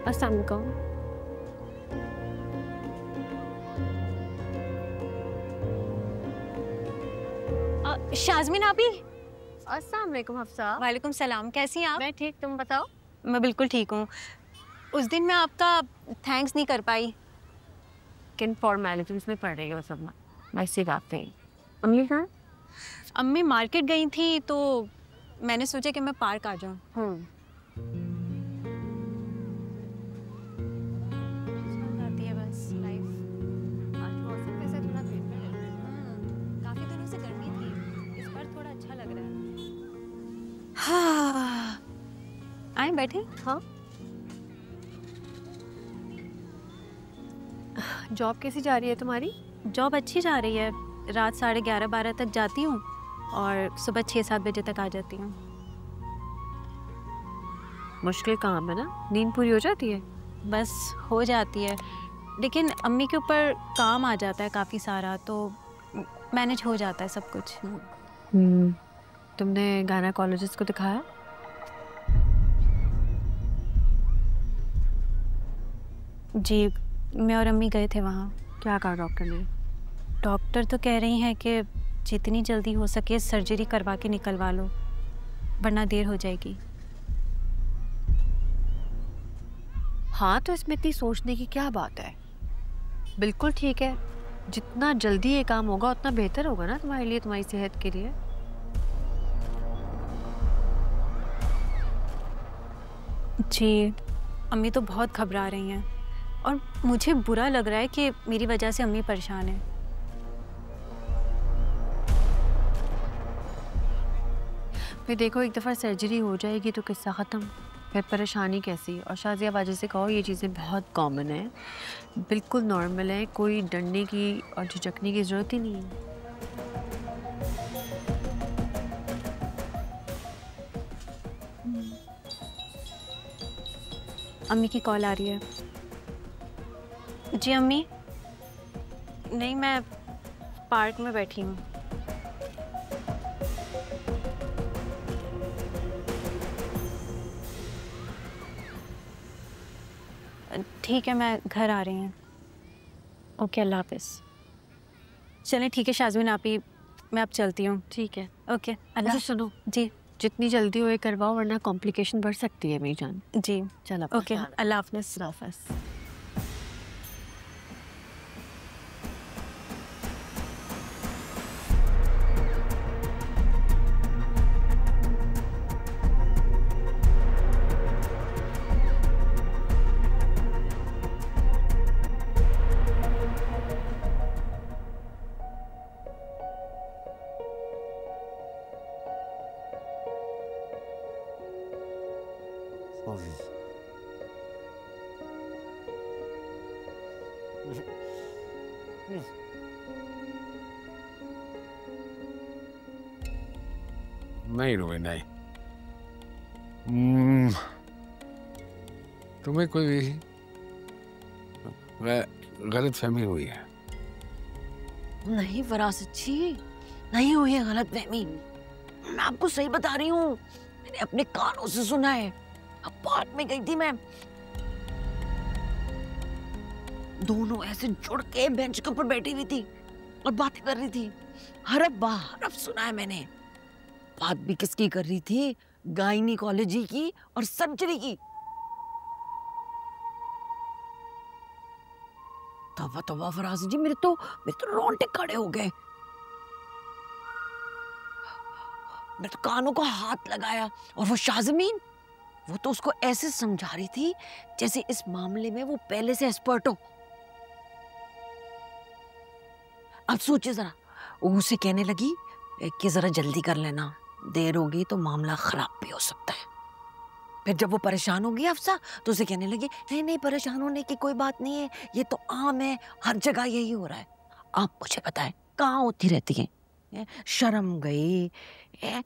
अस्सलाम वालेकुम। शाज़मीन आपी। अस्सलाम वालेकुम हफ्सा। वालेकुम सलाम, कैसी हैं आप? मैं ठीक, तुम बताओ। मैं बिल्कुल ठीक हूँ। उस दिन मैं आपका थैंक्स नहीं कर पाई। किन फॉर्मेलिटीज में पड़ रही हो सब? वैसी बात नहीं। अम्मी कहाँ? अम्मी मार्केट गई थी तो मैंने सोचा कि मैं पार्क आ जाऊँ। आती है बस लाइफ। आज मौसम वैसे थोड़ा बेहतर है। काफी दिनों से गर्मी थी, इस बार थोड़ा अच्छा लग रहा है। हाँ, आए बैठे। हाँ। जॉब कैसी जा रही है तुम्हारी? जॉब अच्छी जा रही है। रात 11:30-12 तक जाती हूँ और सुबह 6-7 बजे तक आ जाती हूँ। मुश्किल काम है ना, नींद पूरी हो जाती है? बस हो जाती है, लेकिन अम्मी के ऊपर काम आ जाता है काफ़ी सारा, तो मैनेज हो जाता है सब कुछ। तुमने गायनेकोलॉजिस्ट को दिखाया? जी, मैं और अम्मी गए थे वहाँ। क्या कहा डॉक्टर ने? डॉक्टर तो कह रही हैं कि जितनी जल्दी हो सके सर्जरी करवा के निकलवा लो, वरना देर हो जाएगी। हाँ, तो इसमें इतनी सोचने की क्या बात है? बिल्कुल ठीक है, जितना जल्दी ये काम होगा उतना बेहतर होगा ना तुम्हारे लिए, तुम्हारी सेहत के लिए। जी, अम्मी तो बहुत घबरा रही हैं और मुझे बुरा लग रहा है कि मेरी वजह से अम्मी परेशान है। फिर देखो, एक दफ़ा सर्जरी हो जाएगी तो किस्सा ख़त्म, फिर परेशानी कैसी? और शाज़िया बाजी से कहो ये चीज़ें बहुत कॉमन है, बिल्कुल नॉर्मल है, कोई डरने की और झिझकने की ज़रूरत ही नहीं है। अम्मी की कॉल आ रही है। जी अम्मी। नहीं, मैं पार्क में बैठी हूँ। ठीक है, मैं घर आ रही हूँ। ओके, अल्लाह हाफिज़। चलें ठीक है शाज़मीन आपी, मैं अब चलती हूँ। ठीक है। ओके, अल्लाह। अच्छा सुनो, जी जितनी जल्दी हो ये करवाओ, वरना कॉम्प्लिकेशन बढ़ सकती है मेरी जान। जी। चलो, ओके, अल्लाह हाफिज़। अल्लाह हाफ़िज़। नहीं रोए नहीं। तुम्हें कोई गलत फहमी हुई है। नहीं फरासत जी, नहीं हुई है गलत फहमी। मैं आपको सही बता रही हूँ, मैंने अपने कानों से सुना है। अब पार्क में गई थी मैं, दोनों ऐसे जुड़ के बेंच के ऊपर बैठी हुई थी और बातें कर रही थी। हरफ बहरफ सुना है मैंने। बात भी किसकी कर रही थी? गायनीकोलॉजी की और सर्जरी की। तौबा तौबा फरासत जी, मेरे तो रोंगटे खड़े हो गए। मैं तो कानों को हाथ लगाया और वो शाज़मीन, वो तो उसको ऐसे समझा रही थी जैसे इस मामले में वो पहले से एक्सपर्ट हो। अब सोचिए जरा, वो उसे कहने लगी कि जरा जल्दी कर लेना, देर होगी तो मामला खराब भी हो सकता है। फिर जब वो परेशान होगी अफसा, तो उसे कहने लगी नहीं नहीं, परेशान होने की कोई बात नहीं है, ये तो आम है, हर जगह यही हो रहा है। आप मुझे बताएं, कहाँ होती रहती हैं? शर्म गई है,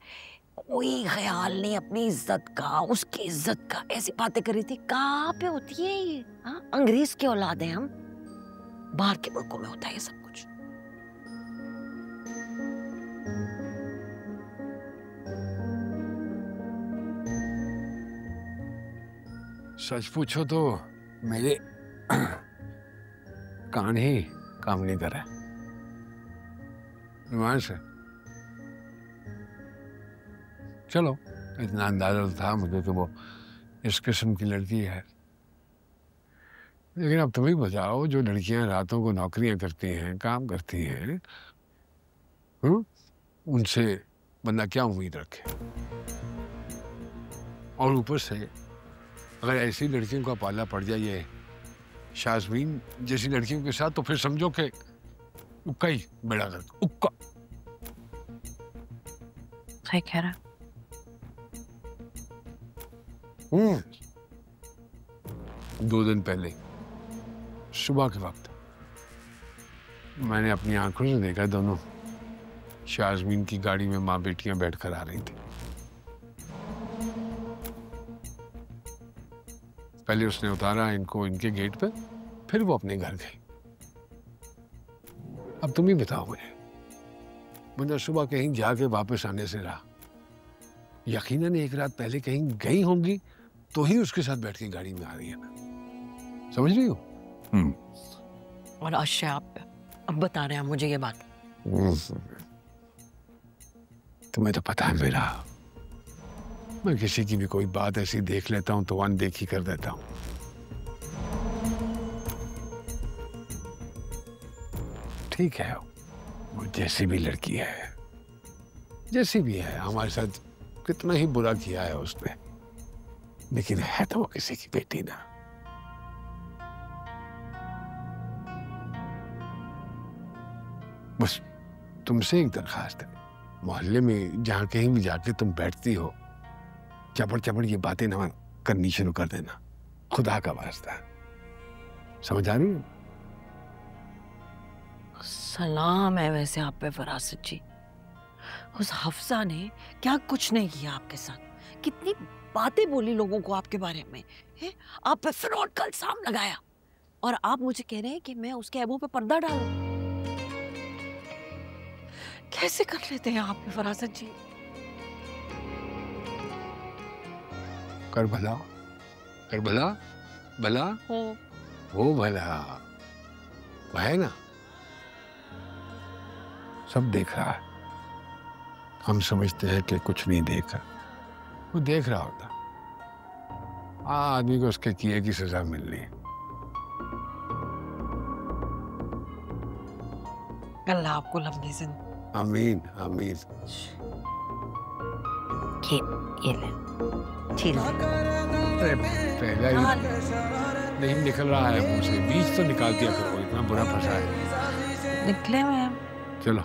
कोई ख्याल नहीं अपनी इज्जत का, उसकी इज्जत का। ऐसी बातें कर रही थी। कहाँ पे होती है ये? हाँ, अंग्रेज के औलाद हैं हम, बाहर के मुल्कों में होता है ये सब कुछ। सच पूछो तो मेरे कान ही काम नहीं कर रहा। ईमान से चलो, इतना अंदाजा तो था मुझे कि वो इस किस्म की लड़की है, लेकिन अब तुम ही बताओ, जो लड़कियां रातों को नौकरियां करती हैं, काम करती हैं, उनसे बंदा क्या उम्मीद रखे? और ऊपर से अगर ऐसी लड़कियों का पाला पड़ जाए शाज़मीन जैसी लड़कियों के साथ, तो फिर समझो कि उक्का ही बेड़ा गर्क, उक्का। सही कह रहा। 2 दिन पहले सुबह के वक्त मैंने अपनी आंखों से देखा, दोनों शाज़मीन की गाड़ी में माँ बेटियां बैठकर आ रही थी। पहले उसने उतारा इनको इनके गेट पे, फिर वो अपने घर गई। अब तुम ही बताओ मुझे सुबह कहीं जाके वापस आने से रहा, यकीनन एक रात पहले कहीं गई होंगी तो ही उसके साथ बैठ के गाड़ी में आ रही है ना, समझ रही हो? और अच्छा आप अब बता रहे हैं मुझे ये बात? तुम्हें तो पता है मेरा, मैं किसी की भी कोई बात ऐसी देख लेता हूं तो अनदेखी कर देता हूं। ठीक है, वो जैसी भी लड़की है, जैसी भी है, हमारे साथ कितना ही बुरा किया है उसने, लेकिन है तो वो किसी की बेटी ना। बस तुमसे एक दरखास्त है, मोहल्ले में जहां कहीं भी जाके तुम बैठती हो, चपड़ चपड़ ये बातें ना करनी शुरू कर देना, खुदा का वास्ता। समझ आ रही है? सलाम है वैसे आप पे फरासत जी, उस हफ्सा ने क्या कुछ नहीं किया आपके साथ, कितनी बातें बोली लोगों को आपके बारे में है? आप पे फ्रॉड का इल्जाम लगाया और आप मुझे कह रहे हैं कि मैं उसके ऐबों पे पर्दा डालूं। कैसे कर लेते हैं आप पे फरासत जी? कर भला, कर भला, भला वो भला, वो है ना, सब देख रहा है। हम समझते हैं कि कुछ नहीं देख रहा, वो देख रहा होता। आदमी को उसके किए की सजा मिलनी है। अल्लाह आपको लंबी जिंदगी। आमीन आमीन। ये ले, ठीक है। अरे पहला ही नहीं निकल रहा है मुंह से, बीच तो निकाल दिया करो, इतना बुरा फंसा है। निकले में चलो